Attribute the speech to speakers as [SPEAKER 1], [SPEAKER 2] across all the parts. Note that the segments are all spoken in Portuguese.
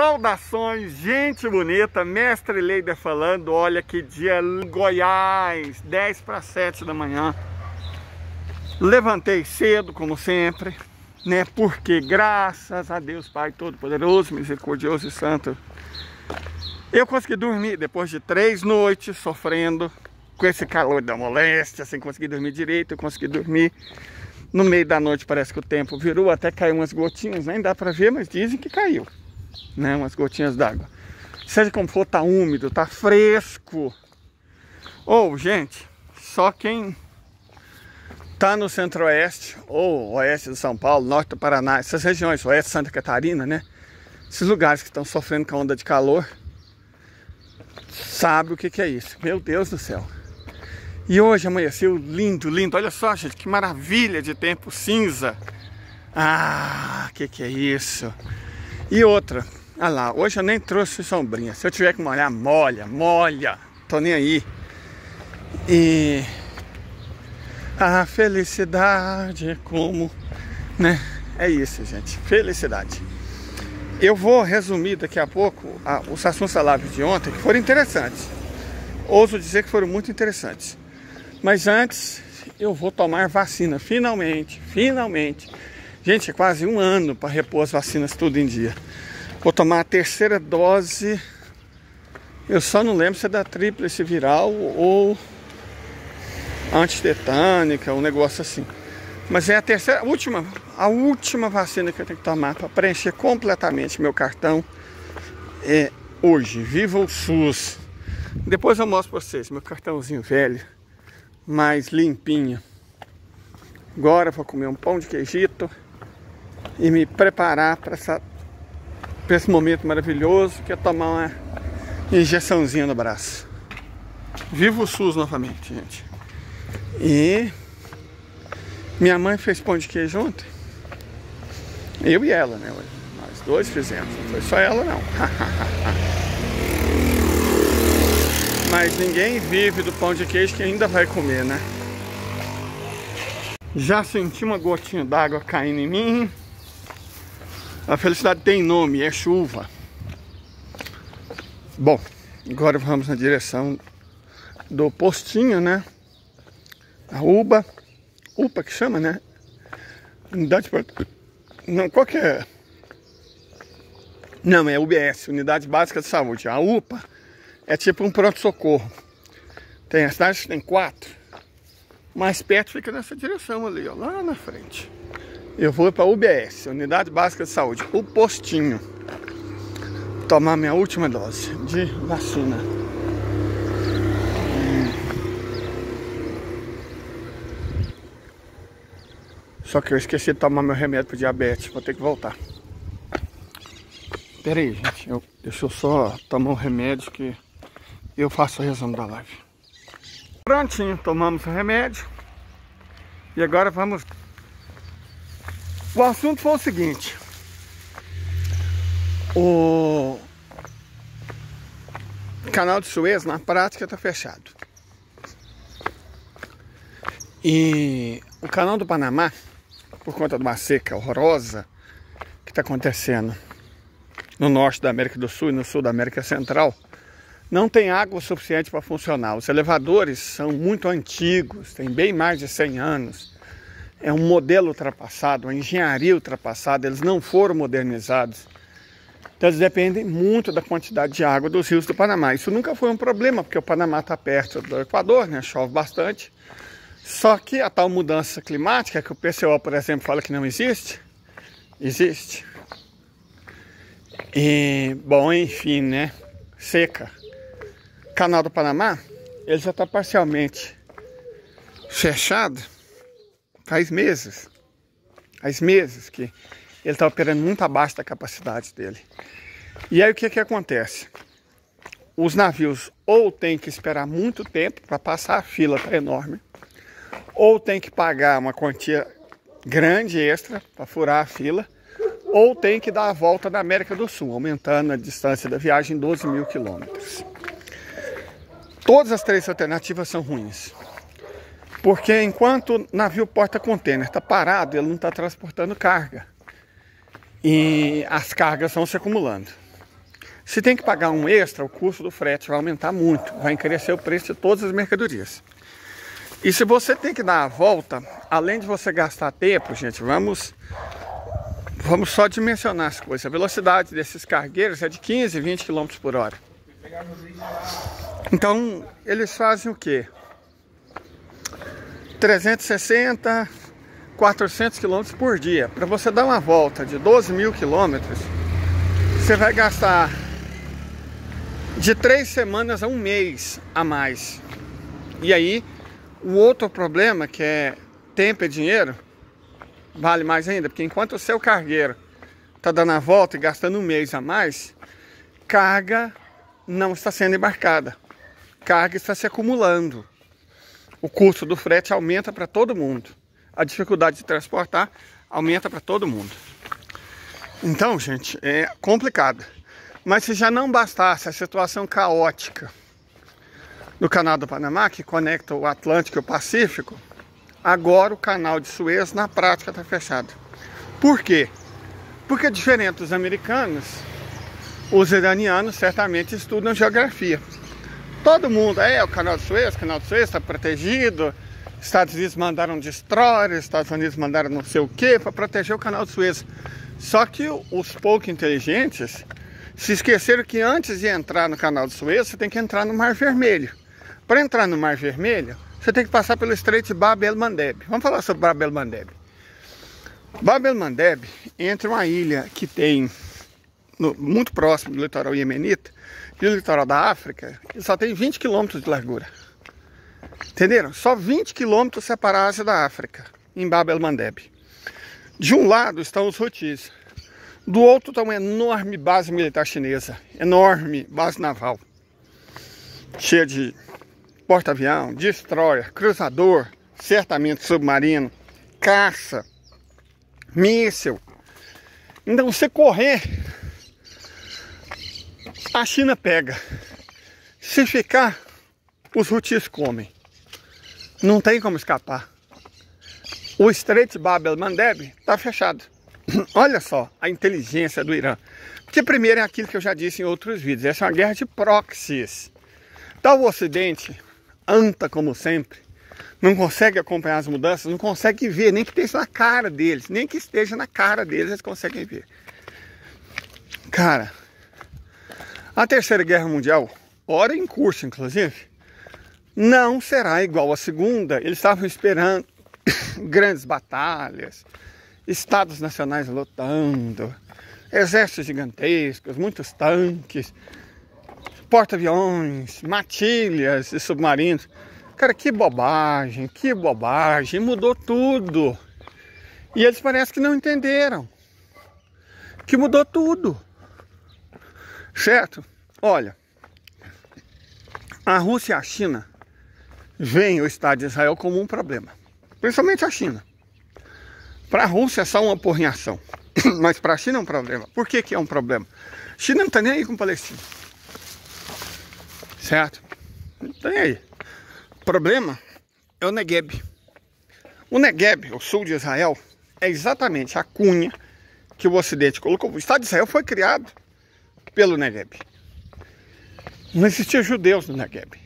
[SPEAKER 1] Saudações, gente bonita, Mestre Leider falando. Olha que dia, Goiás, 10 para 7 da manhã. Levantei cedo, como sempre, né? Porque graças a Deus Pai Todo-Poderoso, Misericordioso e Santo, eu consegui dormir depois de 3 noites sofrendo com esse calor da moléstia, sem conseguir dormir direito. Eu consegui dormir. No meio da noite parece que o tempo virou, até caiu umas gotinhas, nem dá pra ver, mas dizem que caiu, né? Umas gotinhas d'água. Seja como for, tá úmido, tá fresco. Ou, gente, só quem tá no centro-oeste, ou oeste de São Paulo, norte do Paraná, essas regiões, oeste de Santa Catarina, né? Esses lugares que estão sofrendo com a onda de calor, sabe o que é isso. Meu Deus do céu. E hoje amanheceu lindo, lindo. Olha só, gente, que maravilha de tempo cinza. Ah, que é isso? E outra, olha lá, hoje eu nem trouxe sombrinha. Se eu tiver que molhar, molha. Tô nem aí. E a felicidade é como, né? É isso, gente, felicidade. Eu vou resumir daqui a pouco os assuntos da live de ontem, que foram interessantes. Ouso dizer que foram muito interessantes. Mas antes, eu vou tomar vacina, finalmente. Gente, é quase um ano para repor as vacinas tudo em dia. Vou tomar a 3ª dose. Eu só não lembro se é da tríplice viral ou antitetânica, um negócio assim. Mas é a última vacina que eu tenho que tomar para preencher completamente meu cartão. É hoje, viva o SUS! Depois eu mostro para vocês meu cartãozinho velho, mais limpinho. Agora vou comer um pão de queijito e me preparar para esse momento maravilhoso, que é tomar uma injeçãozinha no braço. Viva o SUS novamente, gente. E minha mãe fez pão de queijo ontem. Eu e ela, né? Nós dois fizemos, não foi só ela não. Mas ninguém vive do pão de queijo que ainda vai comer, né? Já senti uma gotinha d'água caindo em mim. A felicidade tem nome, é chuva. Bom, agora vamos na direção do postinho, né? A UBA que chama, né? Unidade... Não, qual que é? Não, é UBS, Unidade Básica de Saúde. A UPA é tipo um pronto-socorro. Tem a cidade que tem 4. Mais perto fica nessa direção ali, ó, lá na frente. Eu vou para a UBS, Unidade Básica de Saúde, o postinho. Tomar minha última dose de vacina. Só que eu esqueci de tomar meu remédio para diabetes, vou ter que voltar. Pera aí, gente, deixa eu só tomar um remédio que eu faço o resumo da live. Prontinho, tomamos o remédio. E agora vamos... O assunto foi o seguinte. O canal de Suez, na prática, está fechado. E o canal do Panamá, por conta de uma seca horrorosa que está acontecendo no norte da América do Sul e no sul da América Central, não tem água suficiente para funcionar. Os elevadores são muito antigos, têm bem mais de 100 anos. É um modelo ultrapassado, uma engenharia ultrapassada, eles não foram modernizados. Então eles dependem muito da quantidade de água dos rios do Panamá. Isso nunca foi um problema, porque o Panamá está perto do Equador, né? Chove bastante. Só que a tal mudança climática, que o PCO, por exemplo, fala que não existe, existe. E, bom, enfim, né? Seca. O canal do Panamá, ele já está parcialmente fechado faz meses. Faz meses que ele está operando muito abaixo da capacidade dele. E aí o que acontece? Os navios ou têm que esperar muito tempo para passar, a fila está enorme, ou tem que pagar uma quantia grande extra para furar a fila, ou tem que dar a volta na América do Sul, aumentando a distância da viagem em 12 mil quilômetros. Todas as 3 alternativas são ruins. Porque enquanto o navio porta-container está parado, ele não está transportando carga. E as cargas vão se acumulando. Se tem que pagar um extra, o custo do frete vai aumentar muito, vai encarecer o preço de todas as mercadorias. E se você tem que dar a volta, além de você gastar tempo, gente, vamos só dimensionar as coisas. A velocidade desses cargueiros é de 15, 20 km por hora. Então, eles fazem o quê? 360, 400 km por dia. Para você dar uma volta de 12 mil quilômetros, você vai gastar de 3 semanas a um mês a mais. E aí, o outro problema, que é tempo e dinheiro, vale mais ainda, porque enquanto o seu cargueiro está dando a volta e gastando um mês a mais, carga não está sendo embarcada. Carga está se acumulando. O custo do frete aumenta para todo mundo. A dificuldade de transportar aumenta para todo mundo. Então, gente, é complicado. Mas se já não bastasse a situação caótica do Canal do Panamá, que conecta o Atlântico e o Pacífico, agora o Canal de Suez na prática está fechado. Por quê? Porque, diferente dos americanos, os iranianos certamente estudam geografia. Todo mundo, o Canal de Suez está protegido, Estados Unidos mandaram destroyers, Estados Unidos mandaram não sei o que para proteger o Canal de Suez. Só que os pouco inteligentes se esqueceram que antes de entrar no Canal de Suez, você tem que entrar no Mar Vermelho. Para entrar no Mar Vermelho, você tem que passar pelo Estreito de Bab el-Mandeb. Vamos falar sobre Bab el-Mandeb. Bab el-Mandeb, entre uma ilha que tem muito próximo do litoral iemenita e o litoral da África, só tem 20 km de largura. Entenderam? Só 20 km separa a Ásia da África, em Bab el-Mandeb. De um lado estão os Houthis, do outro está uma enorme base militar chinesa, enorme base naval, cheia de porta-avião, destroyer, cruzador, certamente submarino, caça, míssil. Então, se correr, a China pega. Se ficar, os Houthis comem. Não tem como escapar. O Estreito de Bab el-Mandeb está fechado. Olha só a inteligência do Irã. Porque primeiro é aquilo que eu já disse em outros vídeos. Essa é uma guerra de proxies. Então o Ocidente, anta como sempre, não consegue acompanhar as mudanças, não consegue ver, nem que esteja na cara deles. Nem que esteja na cara deles, eles conseguem ver. Cara, a Terceira Guerra Mundial, ora em curso inclusive, não será igual à Segunda. Eles estavam esperando grandes batalhas, estados nacionais lutando, exércitos gigantescos, muitos tanques, porta-aviões, matilhas e submarinos. Cara, que bobagem, mudou tudo. E eles parecem que não entenderam que mudou tudo. Certo? Olha, a Rússia e a China veem o Estado de Israel como um problema. Principalmente a China. Para a Rússia é só uma porrinhação. Mas para a China é um problema. Por que que é um problema? A China não está nem aí com o Palestina. Certo? Não está nem aí. O problema é o Negueb. O Negueb, o sul de Israel, é exatamente a cunha que o Ocidente colocou. O Estado de Israel foi criado pelo Negueb. Não existiam judeus no Negueb.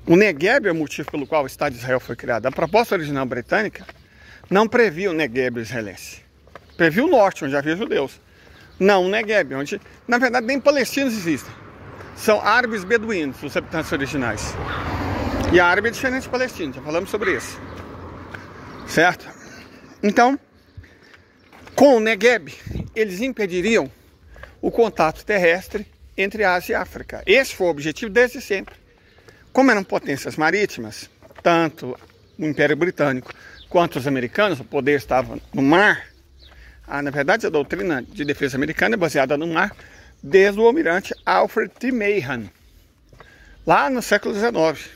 [SPEAKER 1] O Negueb é o motivo pelo qual o Estado de Israel foi criado. A proposta original britânica não previa o Negueb israelense. Previa o norte, onde havia judeus. Não o Negueb, onde, na verdade, nem palestinos existem. São árabes beduínos, os habitantes originais. E a árabe é diferente de palestino, já falamos sobre isso. Certo? Então, com o Negueb, eles impediriam o contato terrestre entre Ásia e África. Esse foi o objetivo desde sempre. Como eram potências marítimas, tanto o Império Britânico quanto os americanos, o poder estava no mar. Na verdade, a doutrina de defesa americana é baseada no mar desde o almirante Alfred T. Mahan, lá no século XIX.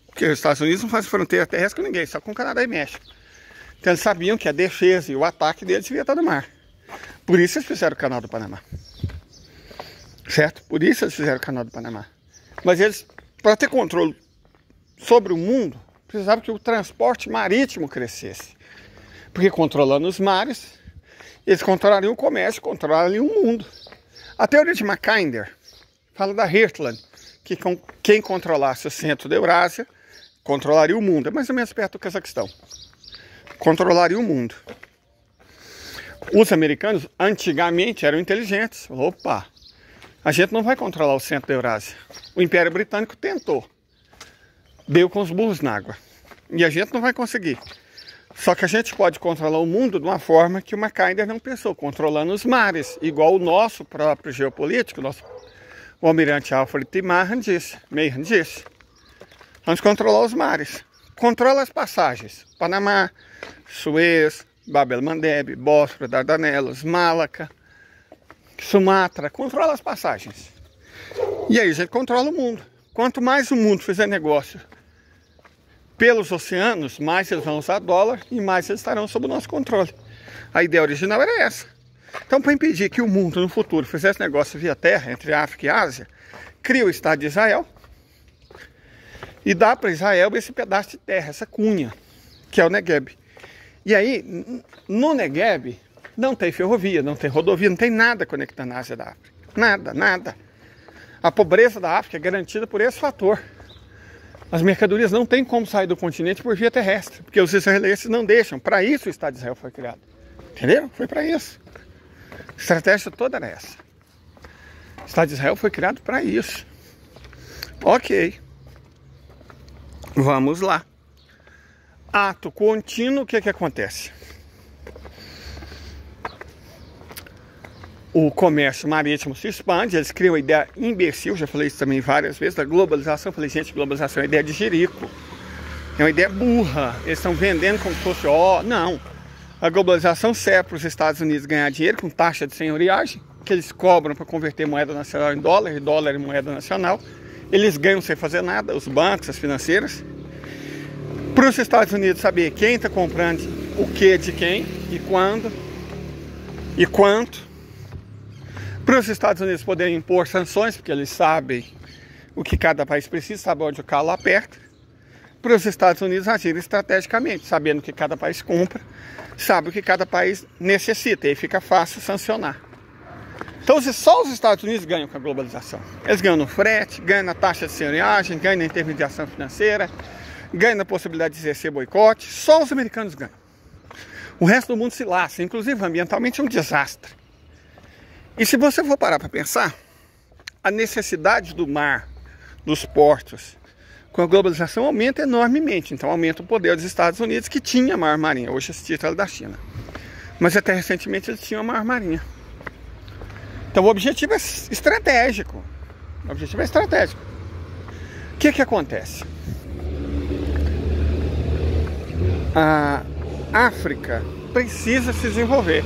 [SPEAKER 1] Porque os Estados Unidos não fazem fronteira terrestre com ninguém, só com o Canadá e México. Então eles sabiam que a defesa e o ataque deles devia estar no mar. Por isso eles fizeram o Canal do Panamá. Certo? Por isso eles fizeram o Canal do Panamá. Mas eles, para ter controle sobre o mundo, precisavam que o transporte marítimo crescesse. Porque controlando os mares, eles controlariam o comércio, controlariam o mundo. A teoria de Mackinder fala da Heartland, que quem controlasse o centro da Eurásia controlaria o mundo. É mais ou menos perto do Cazaquistão. Controlaria o mundo. Os americanos antigamente eram inteligentes. Opa, a gente não vai controlar o centro da Eurásia. O Império Britânico tentou. Deu com os burros na água. E a gente não vai conseguir. Só que a gente pode controlar o mundo de uma forma que o Mackinder não pensou, controlando os mares, igual o nosso próprio geopolítico, o almirante Alfred T. Mahan disse. Vamos controlar os mares. Controla as passagens. Panamá, Suez, Bab el-Mandeb, Bósforo, Dardanelos, Malaca, Sumatra. Controla as passagens. E aí a gente controla o mundo. Quanto mais o mundo fizer negócio pelos oceanos, mais eles vão usar dólar e mais eles estarão sob o nosso controle. A ideia original era essa. Então, para impedir que o mundo no futuro fizesse negócio via terra entre África e Ásia, cria o Estado de Israel e dá para Israel esse pedaço de terra, essa cunha, que é o Negueb. E aí, no Negueb, não tem ferrovia, não tem rodovia, não tem nada conectando a Ásia da África. Nada, nada. A pobreza da África é garantida por esse fator. As mercadorias não têm como sair do continente por via terrestre, porque os israelenses não deixam. Para isso o Estado de Israel foi criado. Entenderam? Foi para isso. A estratégia toda era essa. O Estado de Israel foi criado para isso. Ok. Vamos lá. Ato contínuo, o que acontece? O comércio marítimo se expande, eles criam a ideia imbecil, já falei isso também várias vezes, da globalização. Falei, gente, globalização é ideia de jirico. É uma ideia burra. Eles estão vendendo como se fosse, não. A globalização serve para os Estados Unidos ganhar dinheiro com taxa de senhoriagem, que eles cobram para converter moeda nacional em dólar, e dólar em moeda nacional. Eles ganham sem fazer nada, os bancos, as financeiras. Para os Estados Unidos saber quem está comprando o que de quem, e quando, e quanto. Para os Estados Unidos poderem impor sanções, porque eles sabem o que cada país precisa, sabem onde o calo aperta. Para os Estados Unidos agirem estrategicamente, sabendo o que cada país compra, sabe o que cada país necessita, e aí fica fácil sancionar. Então só os Estados Unidos ganham com a globalização. Eles ganham no frete, ganham na taxa de senhoriagem, ganham na intermediação financeira, ganham na possibilidade de exercer boicote. Só os americanos ganham. O resto do mundo se lasca, inclusive ambientalmente é um desastre. E se você for parar para pensar, a necessidade do mar, dos portos, com a globalização aumenta enormemente. Então aumenta o poder dos Estados Unidos, que tinha a maior marinha. Hoje esse título é da China. Mas até recentemente eles tinham a maior marinha. Então o objetivo é estratégico. O objetivo é estratégico. O que acontece? A África precisa se desenvolver.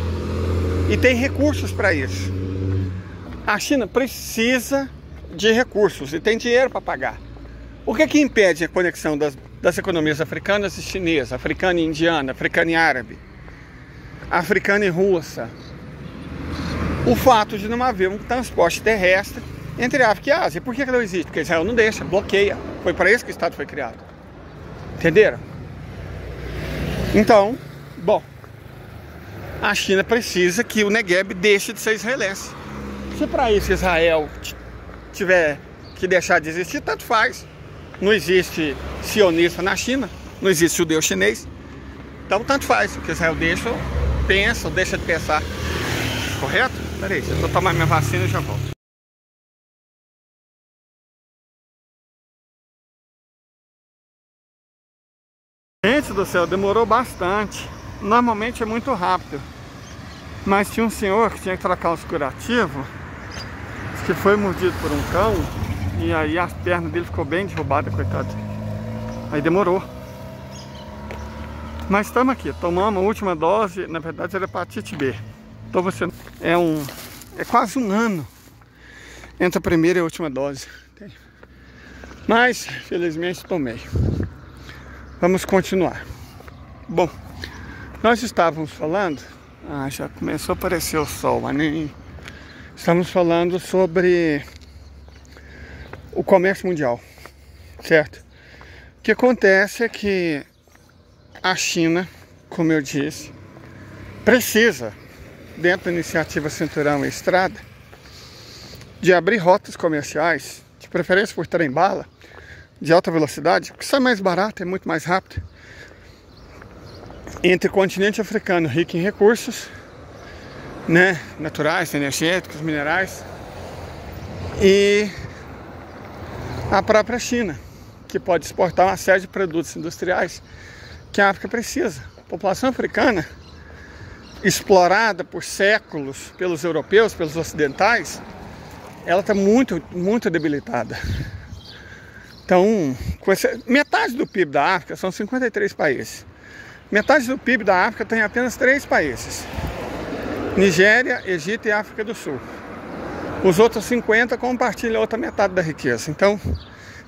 [SPEAKER 1] E tem recursos para isso. A China precisa de recursos e tem dinheiro para pagar. O que impede a conexão das economias africanas e chinesas, africana e indiana, africana e árabe, africana e russa? O fato de não haver um transporte terrestre entre África e Ásia. Por que não existe? Porque Israel não deixa, bloqueia. Foi para isso que o Estado foi criado. Entenderam? Então, bom, a China precisa que o Negueb deixe de ser israelense. Se para isso Israel tiver que deixar de existir, tanto faz. Não existe sionista na China, não existe judeu chinês. Então tanto faz, o que Israel deixa, pensa ou deixa de pensar. Correto? Peraí, eu vou tomar minha vacina e já volto. Gente do céu, demorou bastante. Normalmente é muito rápido. Mas tinha um senhor que tinha que trocar uns curativos, que foi mordido por um cão, e aí as pernas dele ficou bem derrubadas, coitado. Aí demorou. Mas estamos aqui, tomamos a última dose, na verdade era hepatite B. Então você é quase um ano entre a primeira e a última dose. Mas felizmente tomei. Vamos continuar. Bom, nós estávamos falando, já começou a aparecer o sol, mas nem... Estamos falando sobre o comércio mundial, certo? O que acontece é que a China, como eu disse, precisa, dentro da iniciativa Cinturão e Estrada, de abrir rotas comerciais, de preferência por trem-bala, de alta velocidade, porque isso é mais barato, é muito mais rápido, entre o continente africano rico em recursos, né, naturais, energéticos, minerais, e a própria China, que pode exportar uma série de produtos industriais que a África precisa. A população africana, explorada por séculos pelos europeus, pelos ocidentais, ela está muito, muito debilitada. Então, metade do PIB da África são 53 países. Metade do PIB da África tem apenas 3 países: Nigéria, Egito e África do Sul. Os outros 50 compartilham a outra metade da riqueza. Então,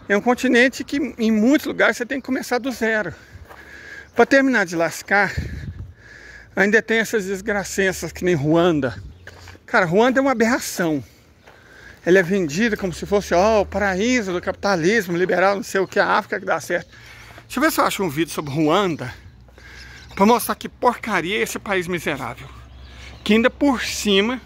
[SPEAKER 1] é um continente que em muitos lugares você tem que começar do zero. Para terminar de lascar, ainda tem essas desgracenças que nem Ruanda. Cara, Ruanda é uma aberração. Ela é vendida como se fosse o paraíso do capitalismo liberal, não sei o que, a África que dá certo. Deixa eu ver se eu acho um vídeo sobre Ruanda, para mostrar que porcaria é esse país miserável, que ainda por cima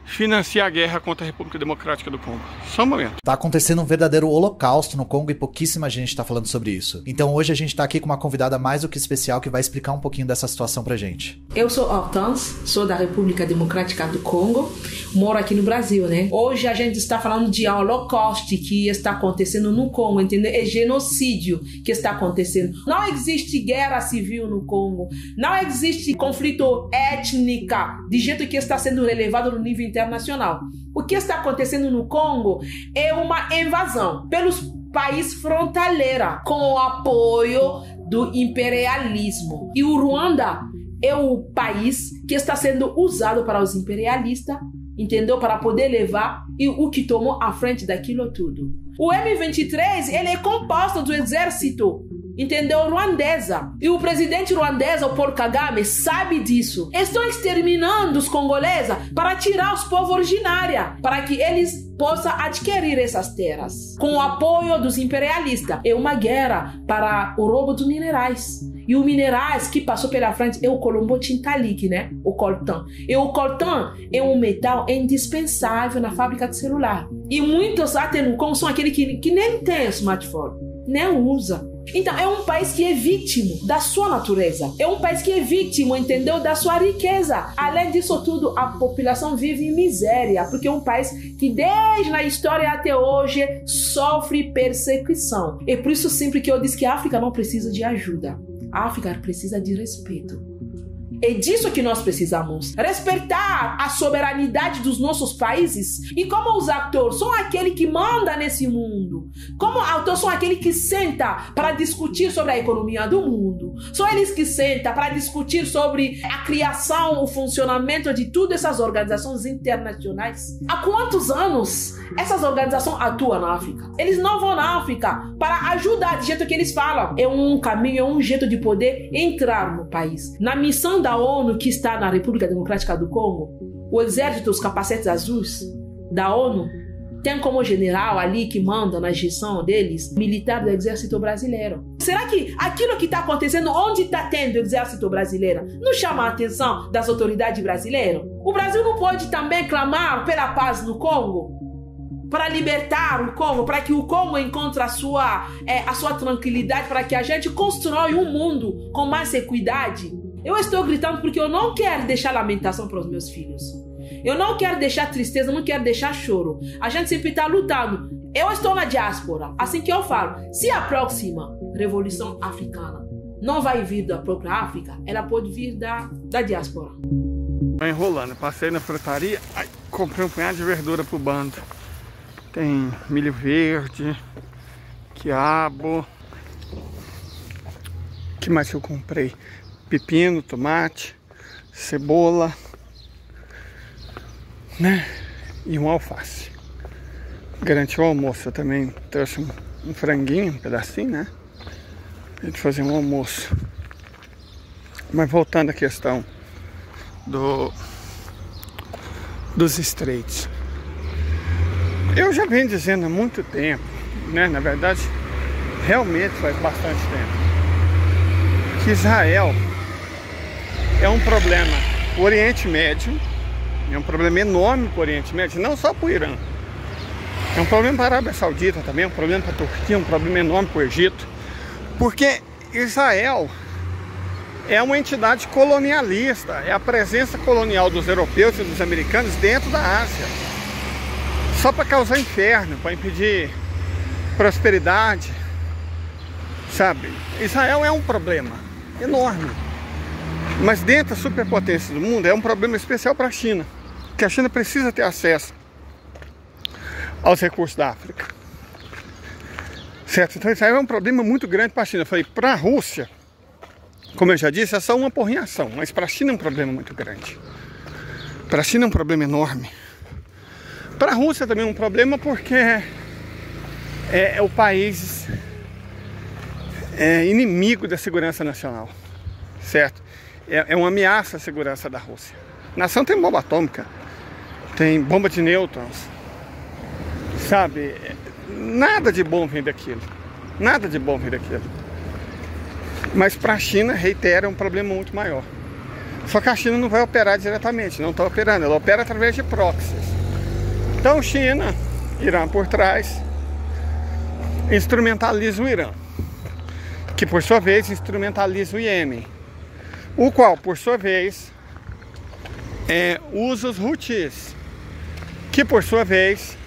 [SPEAKER 1] financia a guerra contra a República Democrática do Congo. Só um momento.
[SPEAKER 2] Tá acontecendo um verdadeiro holocausto no Congo e pouquíssima gente tá falando sobre isso. Então hoje a gente tá aqui com uma convidada mais do que especial que vai explicar um pouquinho dessa situação pra gente.
[SPEAKER 3] Eu sou Hortense, sou da República Democrática do Congo, moro aqui no Brasil, né? Hoje a gente está falando de holocausto que está acontecendo no Congo, entendeu? É genocídio que está acontecendo. Não existe guerra civil no Congo, não existe conflito étnico de jeito que está sendo relevado no nível internacional. O que está acontecendo no Congo é uma invasão pelos países fronteira com o apoio do imperialismo. E o Ruanda é o país que está sendo usado para os imperialistas, entendeu? Para poder levar e o que tomou à frente daquilo tudo. O M23, ele é composto do exército, entendeu? Ruandesa. E o presidente ruandês, o Paul Kagame, sabe disso. Estão exterminando os congoleses para tirar os povos originários, para que eles possam adquirir essas terras. Com o apoio dos imperialistas. É uma guerra para o roubo dos minerais. E os minerais que passou pela frente é o colombo tintalik, né? O coltan. E o coltan é um metal indispensável na fábrica de celular. E muitos até no Congo são aqueles que nem tem smartphone, nem usa. Então, é um país que é vítima da sua natureza. É um país que é vítima, entendeu? Da sua riqueza. Além disso tudo, a população vive em miséria, porque é um país que desde a história até hoje sofre perseguição. É por isso sempre que eu disse que a África não precisa de ajuda. A África precisa de respeito. É disso que nós precisamos. Respeitar a soberanidade dos nossos países. E como os atores são aqueles que mandam nesse mundo. Como atores são aqueles que sentam para discutir sobre a economia do mundo. São eles que sentam para discutir sobre a criação, o funcionamento de todas essas organizações internacionais. Há quantos anos essas organizações atuam na África? Eles não vão na África para ajudar, do jeito que eles falam. É um caminho, é um jeito de poder entrar no país. Na missão da ONU que está na República Democrática do Congo, o exército, os capacetes azuis da ONU, tem como general ali que manda na gestão deles, militar do exército brasileiro. Será que aquilo que está acontecendo, onde está tendo o exército brasileiro, não chama a atenção das autoridades brasileiras? O Brasil não pode também clamar pela paz no Congo? Para libertar o Congo, para que o Congo encontre a sua tranquilidade, para que a gente constrói um mundo com mais equidade? Eu estou gritando porque eu não quero deixar lamentação para os meus filhos. Eu não quero deixar tristeza, não quero deixar choro. A gente sempre está lutando. Eu estou na diáspora. Assim que eu falo, se a próxima revolução africana não vai vir da própria África, ela pode vir da diáspora.
[SPEAKER 1] Estou enrolando. Passei na frutaria, comprei um punhado de verdura pro bando. Tem milho verde, quiabo. O que mais que eu comprei? Pepino, tomate, cebola, né? E um alface. Garantiu o almoço. Eu também trouxe um franguinho, um pedacinho, né? Pra gente fazer um almoço. Mas voltando à questão dos estreitos. Eu já venho dizendo há muito tempo, né? Na verdade, realmente faz bastante tempo, que Israel é um problema. O Oriente Médio é um problema enorme para o Oriente Médio, não só para o Irã, É um problema para a Arábia Saudita também, é um problema para a Turquia, um problema enorme para o Egito. Porque Israel é uma entidade colonialista, é a presença colonial dos europeus e dos americanos dentro da Ásia. Só para causar inferno, para impedir prosperidade, sabe? Israel é um problema enorme. Mas dentro das superpotências do mundo é um problema especial para a China, que a China precisa ter acesso aos recursos da África. Certo? Então Israel é um problema muito grande para a China. Eu falei, para a Rússia, como eu já disse, é só uma porrinhação, mas para a China é um problema muito grande. Para a China é um problema enorme. Para a Rússia também é um problema porque é o país inimigo da segurança nacional, certo? É uma ameaça à segurança da Rússia. A nação tem bomba atômica, tem bomba de nêutrons, sabe? Nada de bom vem daquilo, nada de bom vem daquilo. Mas para a China, reitero, é um problema muito maior. Só que a China não vai operar diretamente, não está operando, ela opera através de proxies. Então China, Irã por trás, instrumentaliza o Irã, que por sua vez instrumentaliza o Iêmen, o qual por sua vez usa os Houthis, que por sua vez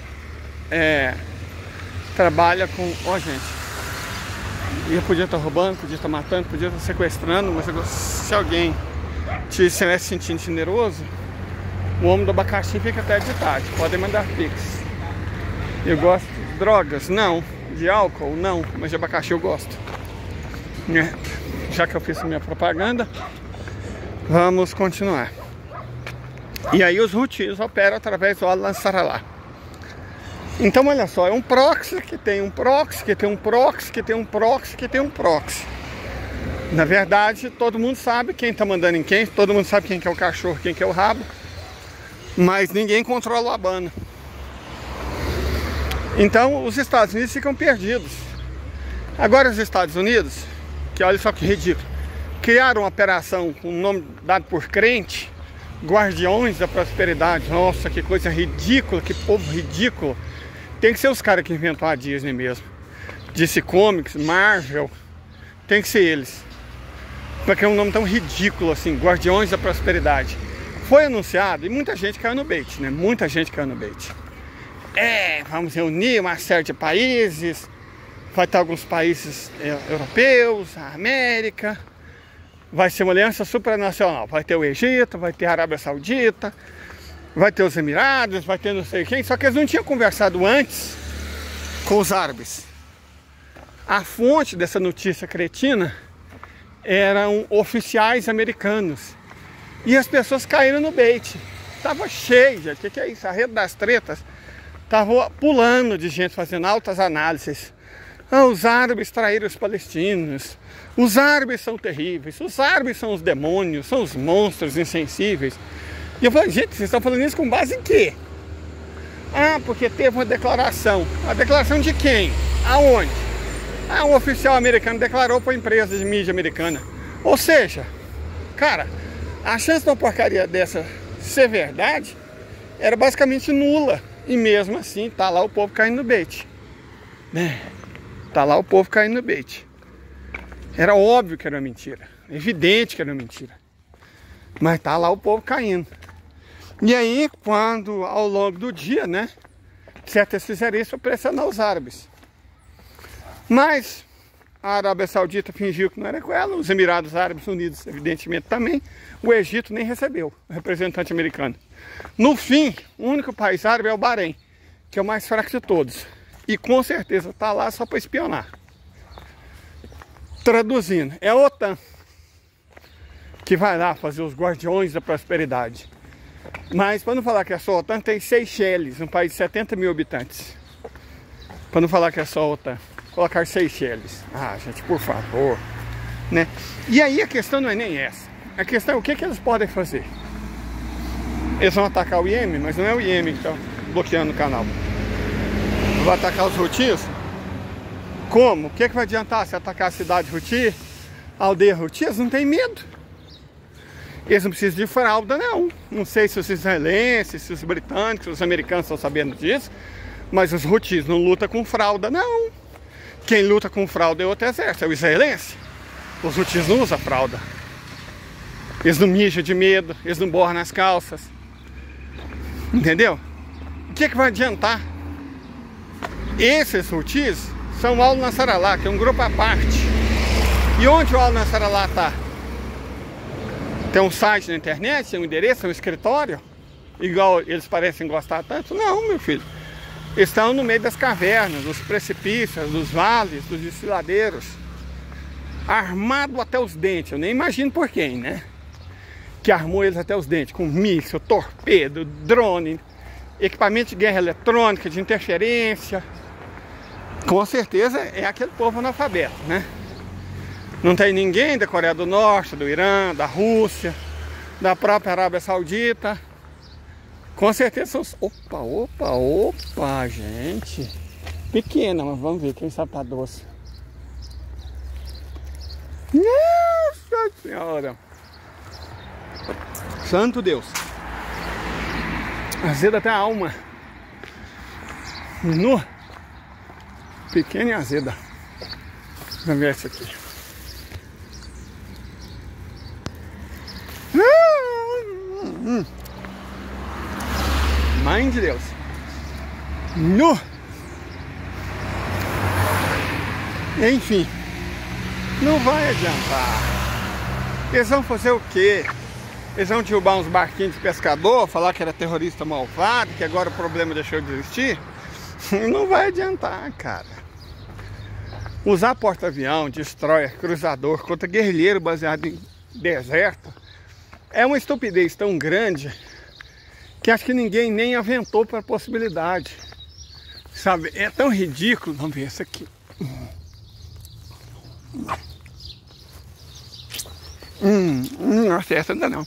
[SPEAKER 1] trabalha com... Ó, gente, eu podia estar roubando, podia estar matando, podia estar sequestrando, mas se alguém te estivesse sentindo generoso, o homem do abacaxi fica até de tarde. Podem mandar pix. Eu gosto de drogas? Não. De álcool? Não. Mas de abacaxi eu gosto. Já que eu fiz a minha propaganda, vamos continuar. E aí os Houthis operam através do Al-Nasrallah. Então olha só, é um proxy que tem um proxy, que tem um proxy, que tem um proxy, que tem um proxy. Na verdade, todo mundo sabe quem está mandando em quem, todo mundo sabe quem que é o cachorro, quem que é o rabo, mas ninguém controla o abano. Então os Estados Unidos ficam perdidos. Agora os Estados Unidos, que olha só que ridículo, criaram uma operação com o nome dado por crente, Guardiões da Prosperidade. Nossa, que coisa ridícula, que povo ridículo. Tem que ser os caras que inventou a Disney mesmo. DC Comics, Marvel, tem que ser eles. Porque é um nome tão ridículo assim, Guardiões da Prosperidade. Foi anunciado e muita gente caiu no bait, né? Muita gente caiu no bait. Vamos reunir uma série de países, vai ter alguns países europeus, a América, vai ser uma aliança supranacional. Vai ter o Egito, vai ter a Arábia Saudita, vai ter os Emirados, vai ter não sei quem. Só que eles não tinham conversado antes com os árabes. A fonte dessa notícia cretina eram oficiais americanos. E as pessoas caíram no bait. Tava cheio, gente. O que é isso? A rede das tretas tava pulando de gente fazendo altas análises. Os árabes traíram os palestinos. Os árabes são terríveis. Os árabes são os demônios, são os monstros insensíveis. E eu falei, gente, vocês estão falando isso com base em quê? Porque teve uma declaração. A declaração de quem? Aonde? Um oficial americano declarou para a empresa de mídia americana. Ou seja, cara, a chance de uma porcaria dessa ser verdade era basicamente nula. E mesmo assim, tá lá o povo caindo no bait. Tá lá o povo caindo no bait. Era óbvio que era uma mentira. Evidente que era uma mentira. Mas tá lá o povo caindo. E aí, quando ao longo do dia, né, certos fizeram isso para pressionar os árabes. Mas a Arábia Saudita fingiu que não era com ela, os Emirados Árabes Unidos, evidentemente, também. O Egito nem recebeu o representante americano. No fim, o único país árabe é o Bahrein, que é o mais fraco de todos. E com certeza está lá só para espionar. Traduzindo, é a OTAN que vai lá fazer os Guardiões da Prosperidade. Mas, para não falar que é só a OTAN, tem Seychelles, um país de 70 mil habitantes. Para não falar que é só a OTAN, colocar Seychelles. Gente, por favor. Né? E aí a questão não é nem essa. A questão é o que eles podem fazer. Eles vão atacar o Iêmen, mas não é o Iêmen que está bloqueando o canal. Vão atacar os Houthis? Como? O que vai adiantar se atacar a cidade Houthi, a aldeia Houthi? Eles não têm medo. Eles não precisam de fralda, não. Não sei se os israelenses, se os britânicos, se os americanos estão sabendo disso, Mas os Houthis não lutam com fralda, não. Quem luta com fralda é outro exército, é o israelense. Os Houthis não usam fralda. Eles não mijam de medo, eles não borram nas calças. Entendeu? O que vai adiantar? Esses Houthis são o Al-Nasrallah, que é um grupo à parte. E onde o Al-Nasrallah está? Tem um site na internet, tem um endereço, tem um escritório? Igual eles parecem gostar tanto? Não, meu filho. Estão no meio das cavernas, dos precipícios, dos vales, dos desfiladeiros. Armado até os dentes. Eu nem imagino por quem, né? Que armou eles até os dentes. Com míssil, torpedo, drone, equipamento de guerra eletrônica, de interferência. Com certeza é aquele povo analfabeto, né? Não tem ninguém da Coreia do Norte, do Irã, da Rússia, da própria Arábia Saudita. Com certeza são os... Opa, gente. Pequena, mas vamos ver, quem sabe tá doce. Nossa Senhora. Santo Deus. Azeda até a alma. No. Pequena e azeda. Vamos ver esse aqui. Mãe de Deus. No. Enfim. Não vai adiantar. Eles vão fazer o quê? Eles vão derrubar uns barquinhos de pescador, falar que era terrorista malvado, que agora o problema deixou de existir? Não vai adiantar, cara. Usar porta-avião, destroyer, cruzador contra guerrilheiro baseado em deserto é uma estupidez tão grande que acho que ninguém nem aventou para a possibilidade. Sabe, é tão ridículo. Vamos ver esse aqui. Não acerta ainda não.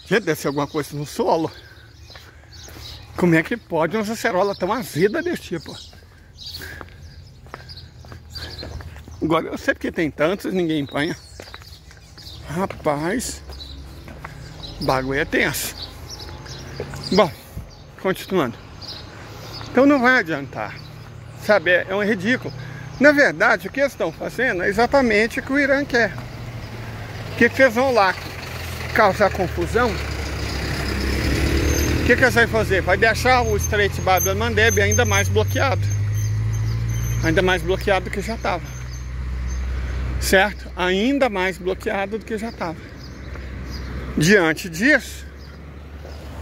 [SPEAKER 1] Gente, deve ser alguma coisa no solo. Como é que pode uma acerola tão azeda desse tipo? Agora eu sei que tem tantos, ninguém empanha. Rapaz, o bagulho é tenso. Bom, continuando. Então não vai adiantar. Sabe, é um ridículo. Na verdade, o que eles estão fazendo é exatamente o que o Irã quer. O que eles vão lá causar confusão? O que eles vão fazer? Vai deixar o Estreito de Bab el-Mandeb ainda mais bloqueado. Ainda mais bloqueado do que já estava. Certo? Ainda mais bloqueado do que já estava. Diante disso,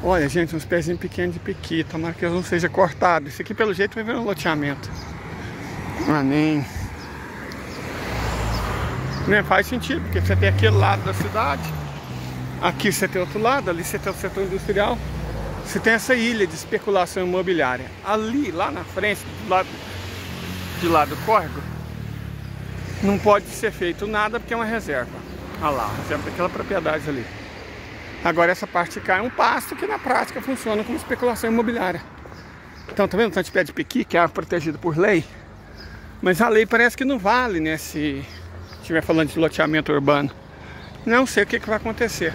[SPEAKER 1] olha, gente, uns pezinhos pequenos de piqui. Tomara que eles não seja cortado. Isso aqui, pelo jeito, vai ver um loteamento. Nem faz sentido, porque você tem aquele lado da cidade, aqui você tem outro lado, ali você tem o setor industrial, você tem essa ilha de especulação imobiliária. Ali, lá na frente, de lá do córrego, não pode ser feito nada porque é uma reserva. Olha lá, reserva daquela propriedade ali. Agora essa parte de cá é um pasto que na prática funciona como especulação imobiliária. Então, tá vendo o tanto de pé de piqui, que é protegido por lei? Mas a lei parece que não vale, né, se estiver falando de loteamento urbano. Não sei o que vai acontecer.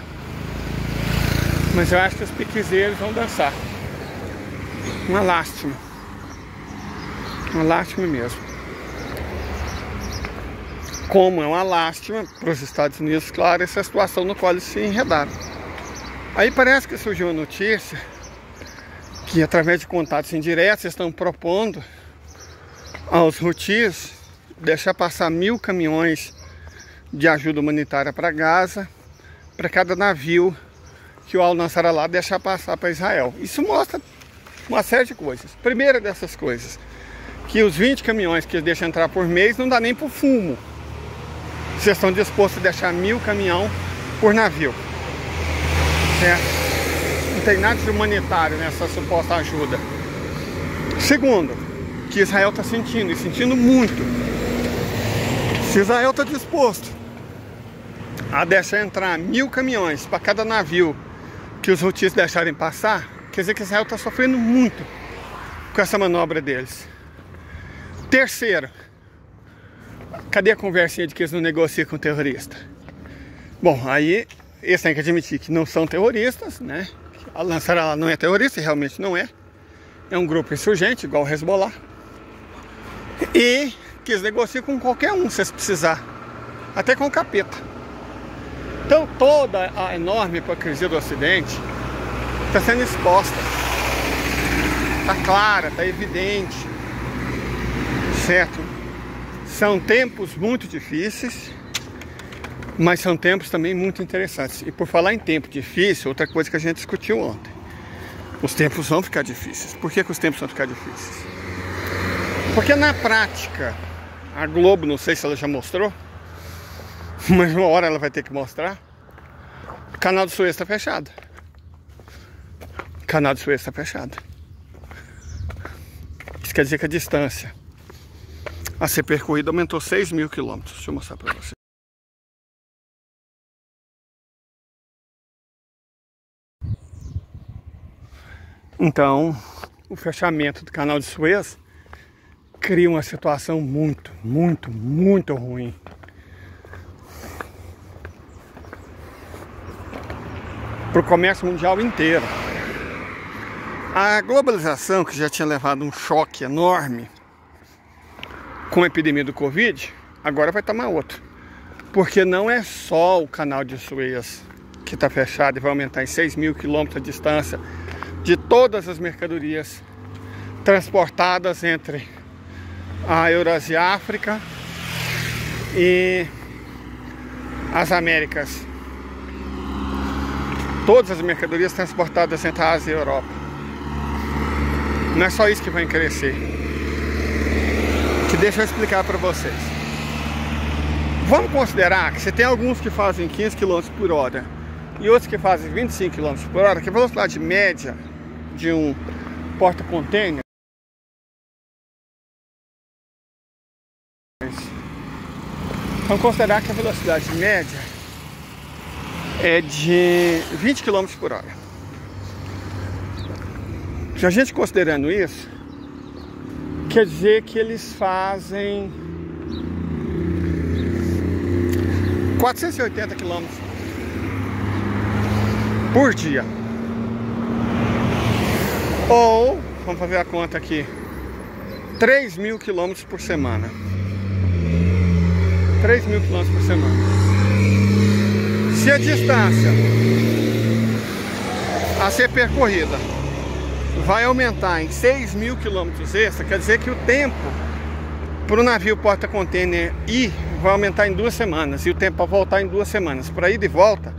[SPEAKER 1] Mas eu acho que os piquezeiros vão dançar. Uma lástima. Uma lástima mesmo. Como é uma lástima para os Estados Unidos, claro, essa situação no qual eles se enredaram. Aí parece que surgiu uma notícia que, através de contatos indiretos, estão propondo aos Houthis deixar passar 1000 caminhões de ajuda humanitária para Gaza, para cada navio que o Al-Nasrallah deixar passar para Israel. Isso mostra uma série de coisas. Primeira dessas coisas, que os 20 caminhões que eles deixam entrar por mês não dá nem para o fumo. Vocês estão dispostos a deixar 1000 caminhões por navio, certo? Não tem nada de humanitário nessa suposta ajuda. Segundo, que Israel está sentindo, e sentindo muito. Se Israel está disposto a deixar entrar 1000 caminhões para cada navio que os Houthis deixarem passar, quer dizer que Israel está sofrendo muito com essa manobra deles. Terceiro, cadê a conversinha de que eles não negociam com terrorista? Bom, aí eles têm que admitir que não são terroristas, né? Al-Nasrallah não é terrorista, realmente não é. É um grupo insurgente, igual o Hezbollah. E que eles negociam com qualquer um, se eles precisar. Até com o capeta. Então toda a enorme hipocrisia do Ocidente está sendo exposta. Está clara, está evidente. Certo? São tempos muito difíceis, mas são tempos também muito interessantes. E por falar em tempo difícil, outra coisa que a gente discutiu ontem. Os tempos vão ficar difíceis. Por que os tempos vão ficar difíceis? Porque na prática, a Globo, não sei se ela já mostrou, mas uma hora ela vai ter que mostrar, o canal do Suez está fechado. O canal do Suez está fechado. Isso quer dizer que a distância a ser percorrida aumentou 6.000 quilômetros. Deixa eu mostrar para você. Então, o fechamento do canal de Suez cria uma situação muito ruim. Para o comércio mundial inteiro. A globalização, que já tinha levado um choque enorme com a epidemia do Covid, agora vai tomar outro. Porque não é só o canal de Suez que está fechado e vai aumentar em 6.000 quilômetros a distância de todas as mercadorias transportadas entre a Eurásia e a África e as Américas. Todas as mercadorias transportadas entre a Ásia e a Europa. Não é só isso que vai crescer. Que deixa eu explicar para vocês. Vamos considerar que você tem alguns que fazem 15 km por hora e outros que fazem 25 km por hora, que a velocidade média de um porta-container vamos considerar que a velocidade média é de 20 km por hora. Se a gente considerando isso, quer dizer que eles fazem 480 km por dia. Ou, vamos fazer a conta aqui, 3.000 km por semana. 3.000 km por semana. Se a distância a ser percorrida vai aumentar em 6.000 quilômetros extra, quer dizer que o tempo para o navio porta-container ir vai aumentar em 2 semanas e o tempo para voltar em 2 semanas. Para ir de volta,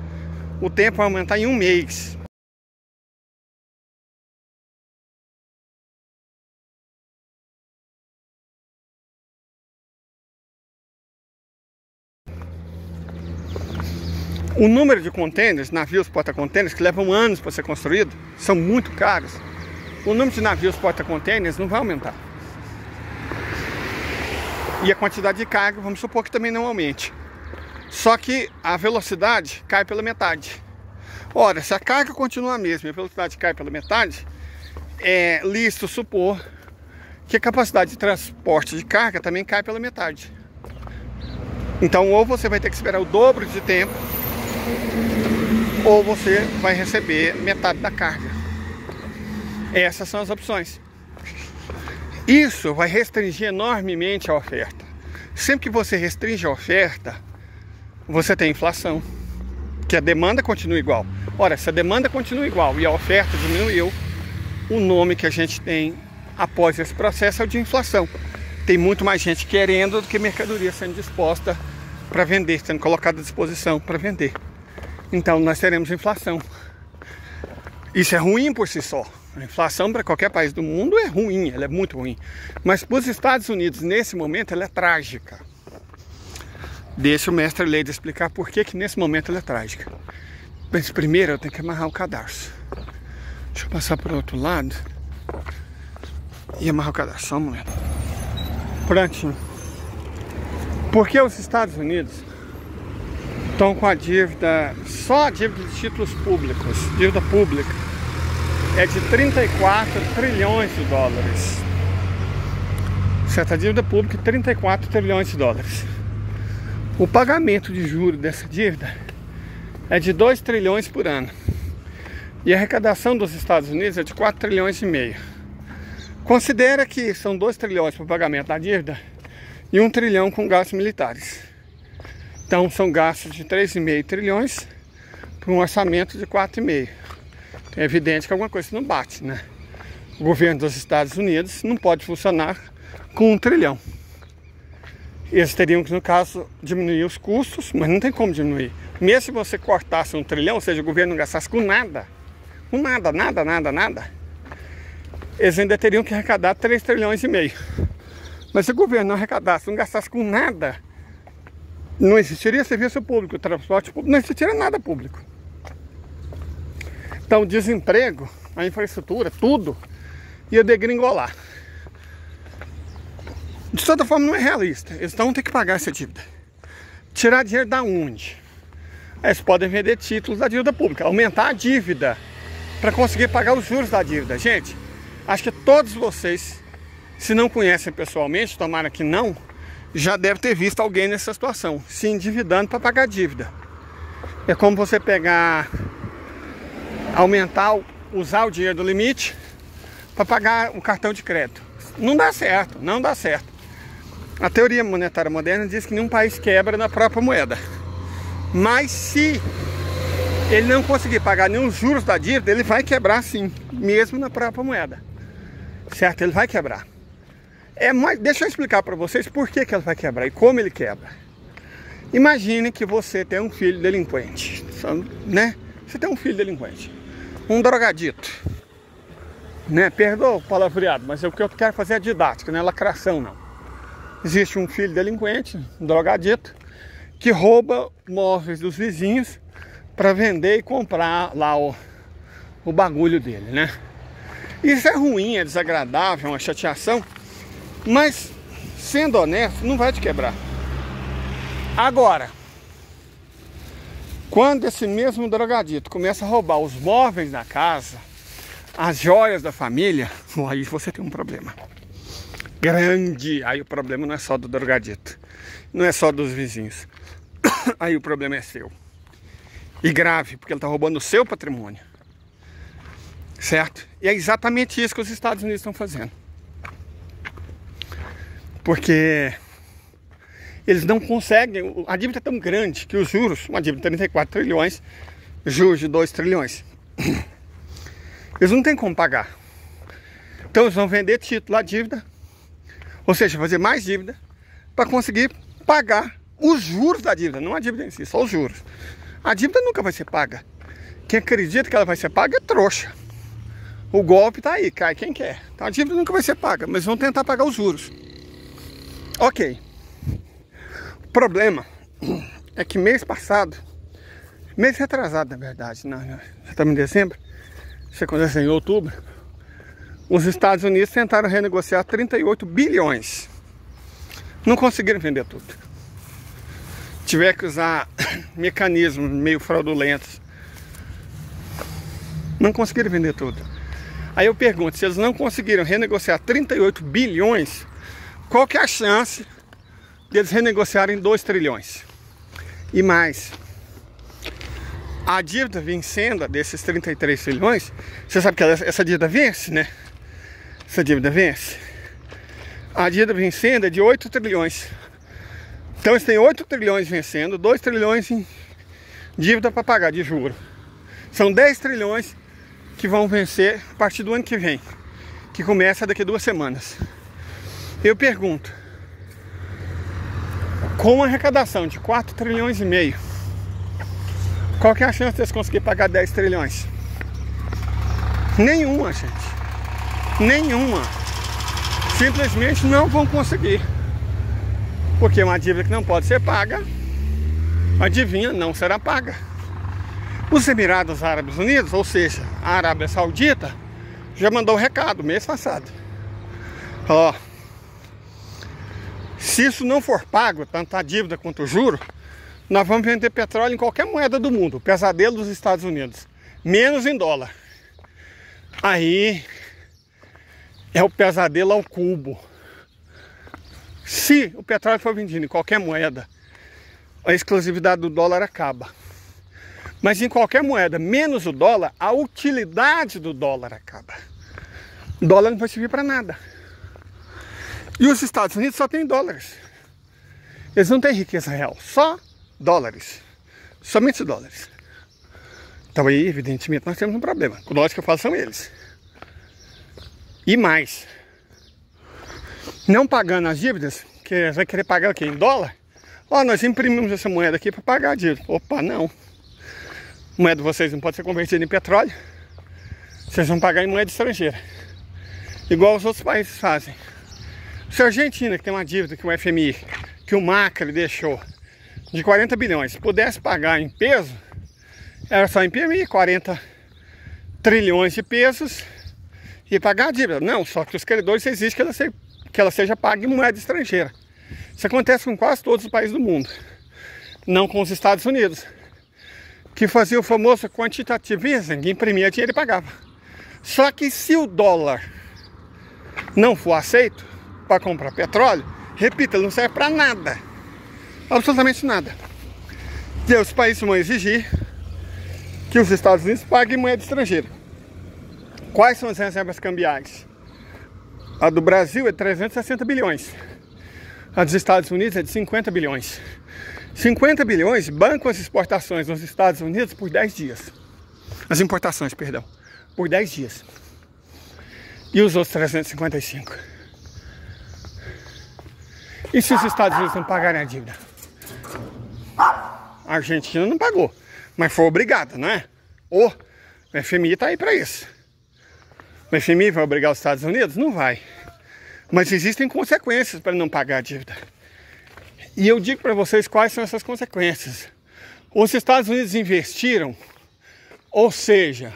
[SPEAKER 1] o tempo vai aumentar em 1 mês. O número de contêineres, navios porta-contêineres, que levam anos para ser construído, são muito caros. O número de navios porta-contêineres não vai aumentar. E a quantidade de carga, vamos supor que também não aumente. Só que a velocidade cai pela metade. Ora, se a carga continua a mesma e a velocidade cai pela metade, é lícito supor que a capacidade de transporte de carga também cai pela metade. Então, ou você vai ter que esperar o dobro de tempo, ou você vai receber metade da carga. Essas são as opções. Isso vai restringir enormemente a oferta. Sempre que você restringe a oferta, você tem inflação, que a demanda continua igual. Ora, se a demanda continua igual e a oferta diminuiu, o nome que a gente tem após esse processo é o de inflação. Tem muito mais gente querendo do que mercadoria sendo disposta para vender, sendo colocada à disposição para vender. Então nós teremos inflação. Isso é ruim por si só. A inflação para qualquer país do mundo é ruim, ela é muito ruim. Mas para os Estados Unidos, nesse momento, ela é trágica. Deixa o mestre Leide explicar por que nesse momento ela é trágica. Mas primeiro eu tenho que amarrar o cadarço. Deixa eu passar para o outro lado e amarrar o cadarço. Só um momento. Prontinho. Porque os Estados Unidos estão com a dívida, só a dívida de títulos públicos, dívida pública, é de 34 trilhões de dólares. Certa dívida pública, 34 trilhões de dólares. O pagamento de juros dessa dívida é de 2 trilhões por ano. E a arrecadação dos Estados Unidos é de 4 trilhões e meio. Considera que são 2 trilhões para o pagamento da dívida e 1 trilhão com gastos militares. Então são gastos de 3,5 trilhões para um orçamento de 4,5. É evidente que alguma coisa não bate, né? O governo dos Estados Unidos não pode funcionar com 1 trilhão. Eles teriam que, no caso, diminuir os custos, mas não tem como diminuir. Mesmo se você cortasse 1 trilhão, ou seja, o governo não gastasse com nada, nada, eles ainda teriam que arrecadar 3 trilhões e meio. Mas se o governo não arrecadasse, não gastasse com nada, não existiria serviço público, transporte público, não existiria nada público. Então o desemprego, a infraestrutura, tudo ia degringolar. De toda forma não é realista. Eles vão ter que pagar essa dívida. Tirar dinheiro da onde? Eles podem vender títulos da dívida pública, aumentar a dívida para conseguir pagar os juros da dívida. Gente, acho que todos vocês, se não conhecem pessoalmente, tomara que não, já deve ter visto alguém nessa situação, se endividando para pagar a dívida. É como você pegar, aumentar, usar o dinheiro do limite para pagar o cartão de crédito. Não dá certo, não dá certo. A teoria monetária moderna diz que nenhum país quebra na própria moeda. Mas se ele não conseguir pagar nenhum juros da dívida, ele vai quebrar sim, mesmo na própria moeda. Certo? Ele vai quebrar. Mas deixa eu explicar para vocês por que ele vai quebrar e como ele quebra. Imagine que você tem um filho delinquente, né? Você tem um filho delinquente, um drogadito, né? Perdoa o palavreado, mas o que eu quero fazer é didática, não é lacração não. Existe um filho delinquente, um drogadito, que rouba móveis dos vizinhos para vender e comprar lá o bagulho dele, né? Isso é ruim, é desagradável, é uma chateação, mas sendo honesto, não vai te quebrar. Agora, quando esse mesmo drogadito começa a roubar os móveis da casa, as joias da família, aí você tem um problema grande. Aí o problema não é só do drogadito, não é só dos vizinhos. Aí o problema é seu. E grave, porque ele está roubando o seu patrimônio. Certo? E é exatamente isso que os Estados Unidos estão fazendo. Porque eles não conseguem, a dívida é tão grande que os juros, uma dívida de 34 trilhões, juros de 2 trilhões. Eles não têm como pagar. Então eles vão vender título à dívida, ou seja, fazer mais dívida, para conseguir pagar os juros da dívida, não a dívida em si, só os juros. A dívida nunca vai ser paga. Quem acredita que ela vai ser paga é trouxa. O golpe tá aí, cai quem quer. Então a dívida nunca vai ser paga, mas vão tentar pagar os juros. Ok. O problema é que mês passado, mês retrasado na verdade, estamos em dezembro, isso aconteceu em outubro, os Estados Unidos tentaram renegociar 38 bilhões. Não conseguiram vender tudo. Tiveram que usar mecanismos meio fraudulentos. Não conseguiram vender tudo. Aí eu pergunto, se eles não conseguiram renegociar 38 bilhões, qual que é a chance deles renegociarem 2 trilhões? E mais, a dívida vencendo desses 33 trilhões, você sabe que essa dívida vence, né? Essa dívida vence. A dívida vencendo é de 8 trilhões. Então eles têm 8 trilhões vencendo, 2 trilhões em dívida para pagar de juros. São 10 trilhões que vão vencer a partir do ano que vem, que começa daqui a 2 semanas. Eu pergunto, com uma arrecadação de 4 trilhões e meio, qual que é a chance de eles conseguirem pagar 10 trilhões? Nenhuma, gente. Nenhuma. Simplesmente não vão conseguir. Porque uma dívida que não pode ser paga, adivinha, não será paga. Os Emirados Árabes Unidos, ou seja, a Arábia Saudita, já mandou um recado mês passado. Ó, se isso não for pago, tanto a dívida quanto o juro, nós vamos vender petróleo em qualquer moeda do mundo, o pesadelo dos Estados Unidos, menos em dólar. Aí é o pesadelo ao cubo. Se o petróleo for vendido em qualquer moeda, a exclusividade do dólar acaba. Mas em qualquer moeda, menos o dólar, a utilidade do dólar acaba. O dólar não vai servir para nada. E os Estados Unidos só têm dólares. Eles não têm riqueza real, só dólares. Somente dólares. Então aí, evidentemente, nós temos um problema. Nós que eu falo são eles. E mais. Não pagando as dívidas, que eles vão querer pagar o quê? Em dólar? Ó, nós imprimimos essa moeda aqui para pagar a dívida. Opa, não. A moeda de vocês não pode ser convertida em petróleo. Vocês vão pagar em moeda estrangeira. Igual os outros países fazem. Se a Argentina, que tem uma dívida que o FMI, que o Macri deixou, de 40 bilhões, pudesse pagar em peso, era só imprimir 40 trilhões de pesos e pagar a dívida. Não, só que os credores exigem que ela seja paga em moeda estrangeira. Isso acontece com quase todos os países do mundo. Não com os Estados Unidos, que fazia o famoso quantitative easing, imprimia dinheiro e pagava. Só que se o dólar não for aceito para comprar petróleo, repita, ele não serve para nada. Absolutamente nada. E aí os países vão exigir que os Estados Unidos paguem moeda estrangeira. Quais são as reservas cambiais? A do Brasil é de 360 bilhões. A dos Estados Unidos é de 50 bilhões. 50 bilhões bancam as exportações nos Estados Unidos por 10 dias. As importações, perdão, por 10 dias. E os outros 355? E se os Estados Unidos não pagarem a dívida? A Argentina não pagou, mas foi obrigada, não é? O FMI está aí para isso. O FMI vai obrigar os Estados Unidos? Não vai. Mas existem consequências para não pagar a dívida. E eu digo para vocês quais são essas consequências. Os Estados Unidos investiram, ou seja,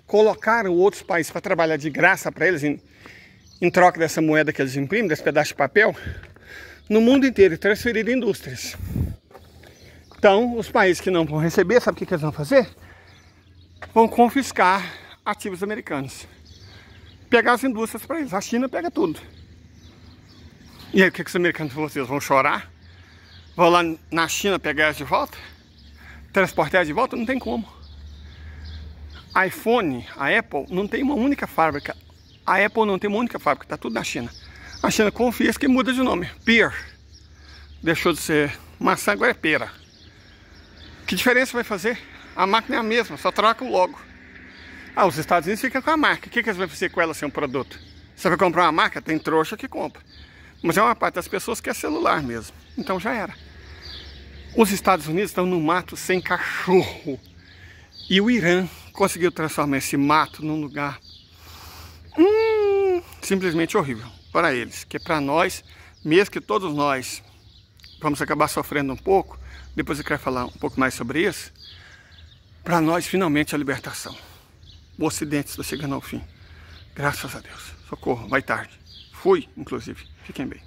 [SPEAKER 1] colocaram outros países para trabalhar de graça para eles em troca dessa moeda que eles imprimem, desse pedaço de papel, no mundo inteiro, e transferiram indústrias. Então, os países que não vão receber, sabe o que eles vão fazer? Vão confiscar ativos americanos. Pegar as indústrias para eles. A China pega tudo. E aí, o que os americanos vocês vão chorar? Vão lá na China pegar elas de volta? Transportar elas de volta? Não tem como. iPhone, a Apple, não tem uma única fábrica. A Apple não tem uma única fábrica, está tudo na China. A China confisca e muda de nome. Pear. Deixou de ser maçã, agora é pera. Que diferença vai fazer? A máquina é a mesma, só troca o logo. Ah, os Estados Unidos ficam com a marca. O que eles vão fazer com ela sem um produto? Você vai comprar uma marca? Tem trouxa que compra. Mas é uma parte das pessoas que é celular mesmo. Então já era. Os Estados Unidos estão no mato sem cachorro. E o Irã conseguiu transformar esse mato num lugar simplesmente horrível para eles. Que para nós, mesmo que todos nós vamos acabar sofrendo um pouco, depois eu quero falar um pouco mais sobre isso, para nós finalmente a libertação. O Ocidente está chegando ao fim. Graças a Deus. Socorro, vai tarde. Fui, inclusive. Fiquem bem.